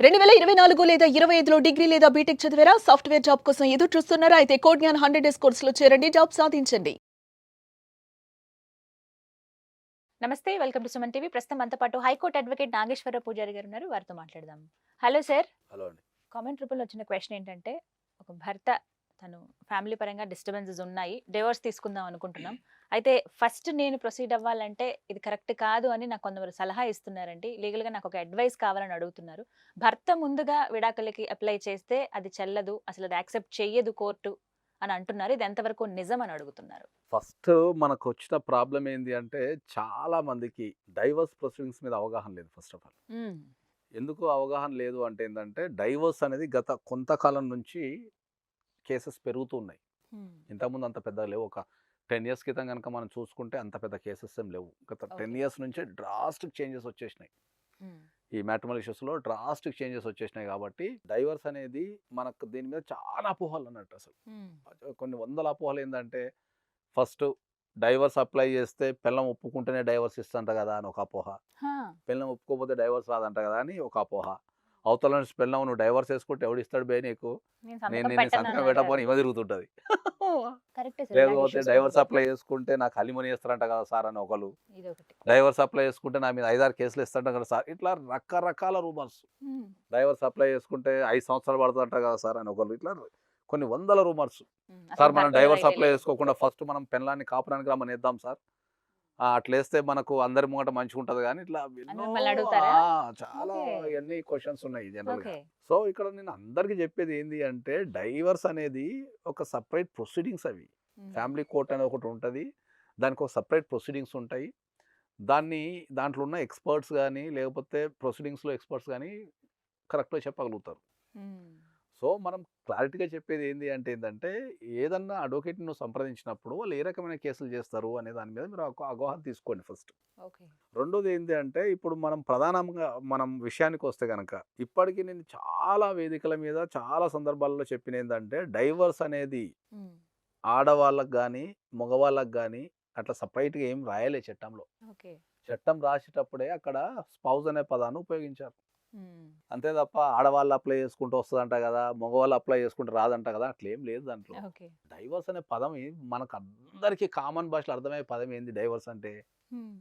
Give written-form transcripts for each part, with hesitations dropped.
2024 లేదా 25లో డిగ్రీ లేదా బీటెక్ చదివారా? సాఫ్ట్‌వేర్ జాబ్ కోసం ఎదురు చూస్తున్నారా? అయితే కోడ్ జ్ఞాన్ 100 డేస్ కోర్సులో చేరండి. జాబ్ సాధించండి. నమస్తే. Welcome to Suman TV. ప్రస్తుతం మనతో పాటు హైకోర్టు అడ్వకేట్ నాగేశ్వరరావు పూజారి గారు ఉన్నారు. వారితో మాట్లాడదాం. Hello sir. హలో అండి. కామెంట్ రూపంలో వచ్చిన క్వెషన్ ఏంటంటే, ఒక భర్త తను ఫ్యామిలీ పరంగా డిస్టర్బెన్సెస్ ఉన్నాయి. డివోర్స్ తీసుకుందాం అనుకుంటున్నాం. అయితే ఫస్ట్ నేను ప్రొసీడ్ అవ్వాలంటే ఇది కరెక్ట్ కాదు అని నాకు కొందరు సలహా ఇస్తున్నారండి. లీగల్‌గా నాకు ఒక అడ్వైస్ కావాలని అడుగుతున్నారు. భర్త ముందుగా విడాకులకి అప్లై చేస్తే అది చెల్లదు. అసలు అది యాక్సెప్ట్ చెయ్యదు కోర్టు అని అంటున్నారు. ఇది ఎంతవరకు నిజం అని అడుగుతున్నారు. ఫస్ట్ మనకొచ్చిన ప్రాబ్లమ్ ఏంది అంటే, చాలా మందికి డైవర్స్ ప్రొసీడింగ్స్ మీద అవగాహన లేదు ఫస్ట్ ఆఫ్ ఆల్. హ్మ్. ఎందుకు అవగాహన లేదు అంటే ఏందంటే, డైవర్స్ అనేది గత కొంతకాలం నుంచి కేసెస్ పెరుగుతూ ఉన్నాయి. హ్మ్. ఇంతకుముందు అంత పెద్దగా లేవు. ఒక 10 ఇయర్స్ క్రితం గనుక మనం చూసుకుంటే అంత పెద్ద కేసెస్ ఏం లేవు. గత 10 ఓకే. ఇయర్స్ నుంచే డ్రాస్టిక్ చేంజెస్ వచ్చేసినాయి. హ్మ్. ఈ మ్యాట్రిమోనల్ ఇష్యూస్‌లో డ్రాస్టిక్ చేంజెస్ వచ్చేసినాయి కాబట్టి, డైవర్స్ అనేది మనకు దీని మీద చాలా అపోహలు అన్నట్టు అసలు. హ్మ్. కొన్ని వందల అపోహలు ఏందంటే, ఫస్ట్ డైవర్స్ అప్లై చేస్తే పెళ్ళాం ఒప్పుకుంటేనే డైవర్స్ ఇస్తంట కదా అని ఒక అపోహ. హా! పెళ్ళాం ఒప్పుకోకపోతే డైవర్స్ రాదంట కదా అని ఒక అపోహ. అవతల నుంచి పెళ్ళాం నువ్వు డైవర్స్ వేసుకుంటే ఎవడిస్తాడు బే నీకు? నేను నేను సంతకం నేను సంతకం పెట్టనన్నారు పెట్టకపోని కదా! ఇవ తిరుగుతుంటది. కరెక్టే సార్. ఇలాంటి లేకపోతే ఇష్యూస్ డైవర్స్ ఉన్నాయి. అప్లై చేసుకుంటే నాకు అలిమనీ ఇస్తారంట కదా సార్ అని ఒకళ్ళు. ఇదొకటి. డైవర్స్ అప్లై చేసుకుంటే నా మీద 5, 6 కేసులు ఇస్తారంట కదా సార్. ఇట్లా రకరకాల రూమర్స్. హ్మ్. డైవర్స్ అప్లై చేసుకుంటే 5 సంవత్సరాలు పడుతుందంట కదా సార్ అని ఒకళ్ళు. ఇట్లా కొన్ని వందల రూమర్స్. అసలు సార్ మనం భర్తది డైవర్స్ రైటే అప్లై లేదు. చేసుకోకుండా ఫస్ట్ మనం పెళ్ళాన్ని కాపురానికి రమ్మనేద్దాం సార్. అట్లేస్తే మనకు అందరి ముంగట మంచిగుంటది గానీ, ఇట్లా అని ఎన్నో మిమ్మల్ని అడుగుతారా? చాలా ఓకే. ఇయన్నీ క్వెషన్స్ ఉన్నాయి జనరల్‌గా. ఓకే. సో, ఇక్కడ నేను అందరికి చెప్పేది ఏంది అంటే, డైవర్స్ అనేది ఒక సెపరేట్ ప్రొసీడింగ్స్ అవి. హ్మ్. ఫ్యామిలీ కోర్ట్ అనేది ఒకటుంటది. దానికి ఒక సెపరేట్ ప్రొసీడింగ్స్ ఉంటాయి. దాన్ని దాంట్లో ఉన్న ఎక్స్‌పర్ట్స్ గాని, లేకపోతే ప్రొసీడింగ్స్‌లో ఎక్స్‌పర్ట్స్ గాని కరెక్ట్‌గా చెప్పగలుగుతారు. హ్మ్. సో, మనం క్లారిటీగా చెప్పేది ఏంది అంటే ఏందంటే, ఏదన్నా అడ్వకేట్‌ని నువ్వు సంప్రదించినప్పుడు వాళ్ళు ఏ రకమైన కేసులు చేస్తారు అనే దాని మీద మీరు ఒక అవగాహన తీసుకోండి ఫస్ట్. ఓకే. రెండోది ఏంది అంటే, ఇప్పుడు మనం ప్రధానంగా మనం విషయానికొస్తే గనక, ఇప్పటికి నేను చాలా వేదికల మీద, చాలా సందర్భాల్లో చెప్పినేందంటే, డైవర్స్ అనేది హ్మ్. ఆడవాళ్ళకి గానీ, మగవాళ్ళకి గానీ అట్లా సెపరేట్‌గా ఏం రాయలే చట్టంలో. ఓకే. చట్టం రాసేటప్పుడే అక్కడ స్పౌస్ అనే పదాన్ని ఉపయోగించారు. హ్మ్. అంతే తప్ప ఆడవాళ్ళు అప్లై చేసుకుంటే వస్తదంట గదా! మగవాళ్ళు అప్లై చేసుకుంటే రాదంట గదా! అట్లేం లేదు దాంట్లో. ఓకే. డైవర్స్ అనే పదం మనకందరికీ కామన్ భాషలో అర్థమయ్యే పదం ఏంది డైవర్స్ అంటే? హ్మ్.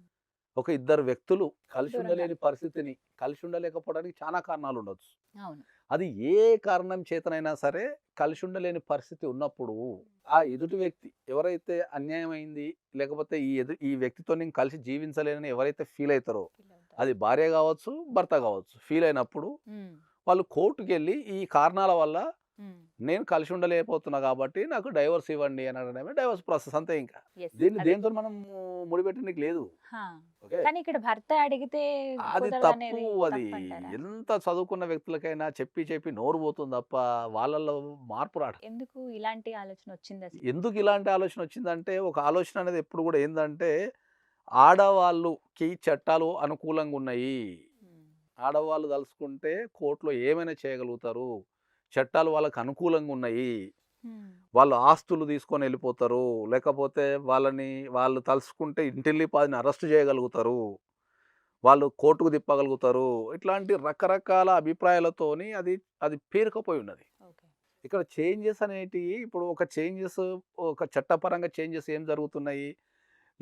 ఒక ఇద్దరు వ్యక్తులు కలిసి దూరంగా. ఉండలేని పరిస్థితిని, కలిసి ఉండలేకపోవడానికి చాలా కారణాలుండొచ్చు. అవును. అది ఏ కారణం చేతనైనా సరే కలిసి ఉండలేని పరిస్థితి ఉన్నప్పుడు, ఆ ఎదుటి వ్యక్తి ఎవరైతే అన్యాయమైంది, లేకపోతే ఈ వ్యక్తితో నేను కలిసి జీవించలేనని ఎవరైతే ఫీల్ అయితారో, ఫీలవుతారు. అది భార్య గావచ్చు, భర్త గావచ్చు. ఫీల్ అయినప్పుడు హ్మ్. వాళ్ళు కోర్ట్‌కెళ్ళి ఈ కారణాల వల్ల హ్మ్. నేను కలిసి ఉండలేకపోతున్నా కాబట్టి నాకు డైవోర్స్ ఇవ్వండి అని అనడమే డైవోర్స్ ప్రాసెస్ అంతే ఇంకా. యెస్. దీన్ని అదే. దేనితోని మనం ముడిపెట్టనీకి లేదు. హా! ఓకే. కానీ ఇక్కడ భర్త అడిగితే అది తప్పు కుదరదనేది అది. తప్పంటారా? ఎంత చదువుకున్న వ్యక్తులకైనా చెప్పి నోరు పోతుంది తప్ప వాళ్ళలో మార్పు రాదు. ఎందుకు ఇలాంటి ఆలోచన వచ్చిందసలు? ఎందుకు ఇలాంటి ఆలోచన వచ్చిందంటే ఒక ఆలోచన అనేది ఎప్పుడు కూడా ఏందంటే ఆడవాళ్ళుకి చట్టాలు అనుకూలంగా ఉన్నాయి. హ్మ్. ఆడవాళ్ళు తలుచుకుంటే కోర్ట్‌లో ఏమైనా చేయగలుగుతారు. చట్టాలు వాళ్ళకి అనుకూలంగా ఉన్నాయి. హ్మ్. వాళ్ళు ఆస్తులు తీసుకొని ఎళ్ళిపోతారు. లేకపోతే వాళ్ళు తలుచుకుంటే ఇంటిల్లిపాదిని అరెస్ట్ చేయగలుగుతారు. వాళ్ళు కోర్టుకు తిప్పగలుగుతారు. ఇట్లాంటి రకరకాల అభిప్రాయాలతోని అది పేరుకుపోయి ఉన్నది. ఓకే. ఇక్కడ చేంజెస్ అనేటియి ఇప్పుడు ఒక చట్టపరంగా చేంజెస్ ఏం జరుగుతున్నాయి?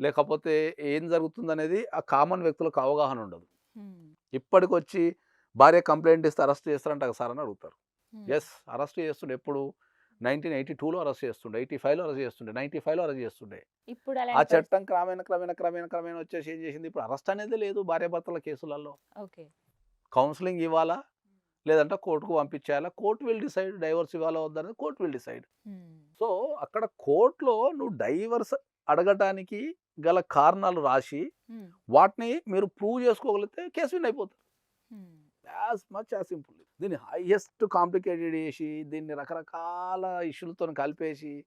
లేకపోతే ఏం జరుగుతుందనేది ఆ కామన్ వ్యక్తులకు అవగాహన ఉండదు. హ్మ్. ఇప్పటికొచ్చి భార్య కంప్లెయింట్ ఇస్తే అరెస్ట్ చేస్తారంట కదా సార్ అని అడుగుతారు. హ్మ్. యెస్. అరెస్ట్ చేస్తుండే ఎప్పుడు? 1982లో అరెస్ట్ చేస్తుండే. 85లో అరెస్ట్ చేస్తుండే. 95లో అరెస్ట్ చేస్తుండే. ఇప్పుడు ఆ అలాంటి చట్టం క్రమేణా వచ్చేసి ఏం చేసింది? ఇప్పుడు అరెస్ట్ అనేది లేదు భార్యాభర్తల కేసులలో. ఓకే. కౌన్సెలింగ్ ఇవ్వాలా? లేదంటే కోర్ట్‌కు పంపించేయాలా? కోర్ట్ విల్ డిసైడ్ డైవోర్స్ ఇవ్వాలా వద్దా అనేది కోర్ట్ విల్ డిసైడ్. హ్మ్. సో, అక్కడ కోర్ట్‌లో నువ్వు డైవోర్స్ అడగటానికి గల కారణాలు రాసి, హ్మ్. వాటిని మీరు ప్రూవ్ చేసుకోగలిగితే కేస్ విన్ అయిపోతారు. Hmm. As much as simple. దీన్ని హైయెస్ట్ కాంప్లికేటెడ్ చేసి, దీన్ని రకరకాల ఇష్యూలతోని కలిపేసి,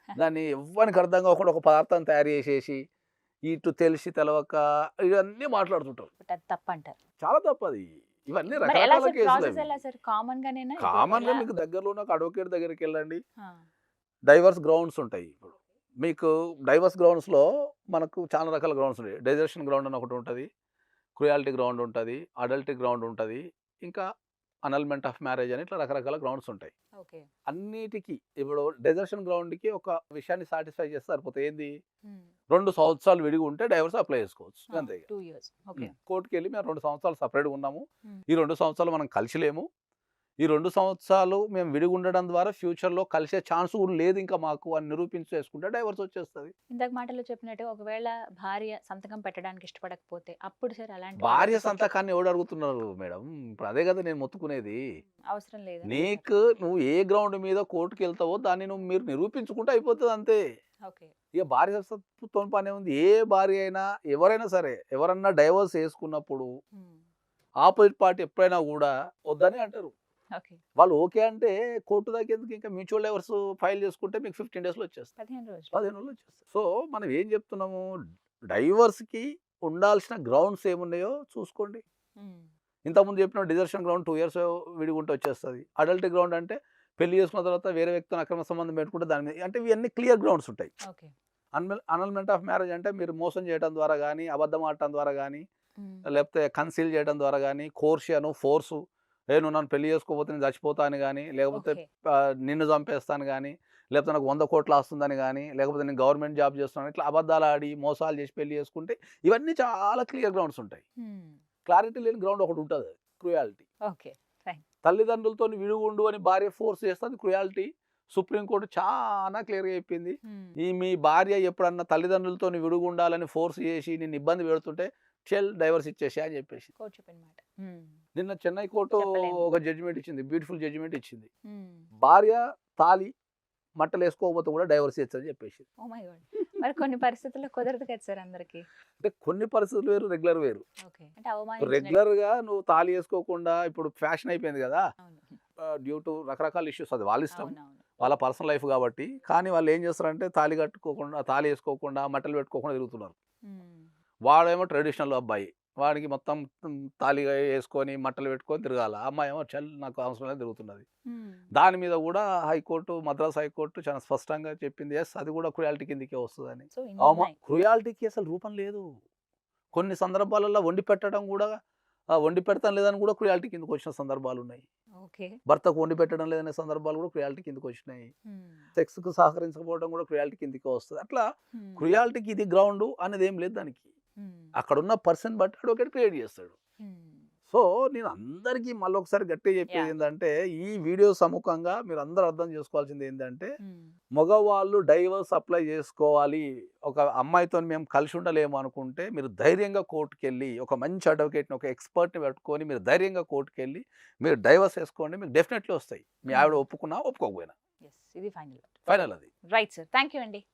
దాన్ని ఎవ్వనికి అర్థం కాకుండా ఒక పదార్థాన్ని తయారు చేసేసి, ఇటు తెలిసి తెలవక ఇవన్నీ మాట్లాడుతుంటారు. బట్ అది తప్పంటారు. చాలా తప్పది. ఇవన్నీ మరి ఎలా రకరకాల సార్ ప్రాసెస్ కేసులవి. ఎలా సార్? కామన్ గానేనా? ఇప్పుడు కామన్‌గా ఎలా? మీకు దగ్గరలో ఉన్న ఒక అడ్వకేట్ దగ్గరికెళ్ళండి. ఆ! డైవర్స్ గ్రౌండ్స్ ఉంటాయి ఇప్పుడు. మీకు డైవర్స్ గ్రౌండ్స్‌లో మనకు చాలా రకాల గ్రౌండ్స్ ఉంటాయి. డెజర్షన్ గ్రౌండ్ అని ఒకటుంటది. క్రుయాలిటీ గ్రౌండ్ ఉంటది. అడల్టరీ గ్రౌండ్ ఉంటది. ఇంకా అనల్మెంట్ ఆఫ్ మ్యారేజ్ అని ఇట్లా రకరకాల గ్రౌండ్స్ ఉంటాయి. ఓకే. అన్నిటికి ఇప్పుడు డెజర్షన్ గ్రౌండ్‌కి ఒక విషయాన్ని సాటిస్ఫై చేస్తే సరిపోతుంది. ఏంది 2 సంవత్సరాలు విడిగా ఉంటే డైవర్స్ అప్లై చేసుకోవచ్చు. అంతే ఇక. 2 ఇయర్స్. ఓకే. కోర్ట్‌కెళ్ళి మేము 2 సంవత్సరాలు సెపరేట్‌గా ఉన్నాము. హ్మ్. ఈ 2 సంవత్సరాలు మనం కలిసి లేము. ఈ 2 సంవత్సరాలు మేము విడిగా ఉండడం ద్వారా ఫ్యూచర్‌లో కలిసే ఛాన్స్ కూడా లేదు ఇంకా మాకు అని నిరూపించేసుకుంటే డైవర్స్ వచ్చేస్తది. ఇందాక మాటల్లో చెప్పినట్టు ఒకవేళ భార్య సంతకం పెట్టడానికి ఇష్టపడకపోతే అప్పుడు సార్ అలాంటి భార్య divorce okay. సంతకాన్ని ఎవడు అడుగుతున్నారు మేడం? ఇప్పుడు అదే కదా నేను మొత్తుకునేది. అవసరం లేదు. నీకు నువ్వు ఏ గ్రౌండ్ మీద కోర్టుకెళ్తావో దాన్ని మీరు నిరూపించుకుంటే అయిపోతది అంతే. ఓకే. ఇక భార్య తోని పనే ఉంది. ఏ భార్య అయినా ఎవరైనా సరే ఎవరన్నా డైవర్స్ చేసుకున్నప్పుడు ఆపోజిట్ పార్టీ ఎప్పుడైనా కూడా వద్దని అంటారు. ఓకే. వాళ్ళు ఓకే అంటే కోర్టు దాకా ఎందుకు, ఇంకా మ్యూచువల్ డైవర్స్ ఫైల్ చేసుకుంటే మీకు 15 డేస్‌లో వచ్చేస్తాయి. 15 రోజులు. 15 రోజుల్లో వచ్చేస్తాయి. సో మనం ఏం చెప్తున్నాము, డైవర్స్‌కి ఉండాల్సిన గ్రౌండ్స్ ఏమున్నాయో చూసుకోండి. హ్మ్. ఇంతకుముందు చెప్పిన డిజర్షన్ గ్రౌండ్ 2 ఇయర్స్ విడిగుంటే వచ్చేస్తది. అడల్ట్ గ్రౌండ్ అంటే పెళ్లి చేసుకున్న తర్వాత వేరే వ్యక్తితో అక్రమ సంబంధం పెట్టుకుంటే దాని మీద అంటే ఇవన్నీ క్లియర్ గ్రౌండ్స్ ఉంటాయి. ఓకే. అనల్మెంట్ ఆఫ్ మ్యారేజ్ అంటే మీరు మోసం చేయడం ద్వారా గానీ, అబద్ధం ఆడటం ద్వారా గానీ, లేకపోతే కన్సీల్ చేయడం ద్వారా గానీ, కోర్షియను, ఫోర్సు, నువ్వు నన్ను పెళ్లి చేసుకోకపోతే నేను చచ్చిపోతా అని గానీ, లేకపోతే ఓకే. నిన్ను చంపేస్తాను గానీ, లేకపోతే నాకు 100 కోట్లు ఆస్తుందని గానీ, లేకపోతే నేను గవర్నమెంట్ జాబ్ చేస్తున్నాను, ఇట్లా అబద్ధాలు ఆడి, మోసాలు చేసి పెళ్లి చేసుకుంటే ఇవన్నీ చాలా క్లియర్ గ్రౌండ్స్ ఉంటాయి. క్లారిటీ లేని గ్రౌండ్ ఒకటి ఉంటది. క్రుయాలిటీ. ఓకే. ఫైన్. తల్లిదండ్రులతోని విడిగుండు అని భార్య ఫోర్స్ చేస్తే అది క్రుయాలిటీ. సుప్రీంకోర్టు చాలా క్లియర్‌గా చెప్పింది. ఈ మీ భార్య ఎప్పుడన్నా తల్లిదండ్రులతోని విడిగుండాలని ఫోర్స్ చేసి నిన్ను ఇబ్బంది పెడుతుంటే డైవర్స్ ఇచ్చేసేయ్ అని చెప్పేసి. కోర్టు చెప్పిన మాట. నిన్న చెన్నై కోర్టు చెప్పలేము. ఒక జడ్జిమెంట్ ఇచ్చింది. బ్యూటిఫుల్ జడ్జిమెంట్ ఇచ్చింది. భార్య తాళి మట్టలేసుకోకపోతే కూడా డైవర్స్ ఇచ్చని చెప్పేసి. Oh my god. మరి కొన్ని పరిస్థితుల్లో కుదరదు కదా సార్ అందరికి. అంటే కొన్ని పరిస్థితులు వేరు, రెగ్యులర్ వేరు. ఓకే. అంటే అవమానించినట్టు. రెగ్యులర్‌గా నువ్వు తాళి ఏసుకోకుండా ఇప్పుడు ఫ్యాషన్ అయిపోయింది కదా! అవును. డ్యూ టు రకరకాల ఇష్యూస్, అది వాళ్ళ ఇష్టం. అవునవును. వాళ్ళ పర్సనల్ లైఫ్ కాబట్టి. కానీ వాళ్ళు ఏం చేస్తారంటే తాళి కట్టుకోకుండా, తాళి ఏసుకోకుండా, మట్టలు పెట్టుకోకుండా తిరుగుతున్నారు. వాడేమో ట్రెడిషనల్ అబ్బాయి. వాడికి మొత్తం తాళి ఏసుకొని, మట్టలు పెట్టుకొని తిరగాల. అమ్మాయేమో నాకు అవసరం లేదు తిరుగుతున్నది. దాని మీద కూడా హైకోర్టు, మద్రాస్ హైకోర్టు చాలా స్పష్టంగా చెప్పింది. యెస్, అది కూడా క్రుయాలిటీ కిందకే వస్తదని. సో ఇన్ని ఉన్నాయి. క్రుయాలిటీకి అసలు రూపం లేదు. కొన్ని సందర్భాలలో వండి పెట్టడం కూడా వండి పెడతాం లేదని కూడా క్రుయాలిటీ కిందకి వచ్చిన సందర్భాలున్నాయి. ఓకే. భర్తకు వండి పెట్టడం లేదనే సందర్భాలు కూడా క్రుయాలిటీ కిందకి వచ్చినాయి. సెక్స్‌కు సహకరించకపోవడం కూడా క్రుయాలిటీ కిందకే వస్తది. అట్లా క్రుయాలిటీకి ఇది గ్రౌండ్ అనేది ఏం లేదు దానికి. అక్కడున్న పర్సన్ బట్టి అడ్వకేట్ క్రియేట్ చేస్తాడు. సో నేను అందరికీ మళ్ళొకసారి గట్టిగా చెప్పేది ఏంటంటే, ఈ వీడియో సముఖంగా మీరు అందరూ అర్థం చేసుకోవాల్సింది ఏంటంటే, మగవాళ్ళు డైవర్స్ అప్లై చేసుకోవాలి, ఒక అమ్మాయితో మేము కలిసి ఉండలేము అనుకుంటే మీరు ధైర్యంగా కోర్టుకెళ్ళి ఒక మంచి అడ్వకేట్ని, ఒక ఎక్స్పర్ట్ని పెట్టుకొని మీరు ధైర్యంగా కోర్టుకెళ్ళి మీరు డైవర్స్ వేసుకోండి. మీకు డెఫినెట్లీ వస్తాయి. మీ ఆవిడ ఒప్పుకున్నా ఒప్పుకోకపోయినా. ఇది ఫైనల్. ఫైనల్ అది. Right sir. థ్యాంక్ యూ అండి.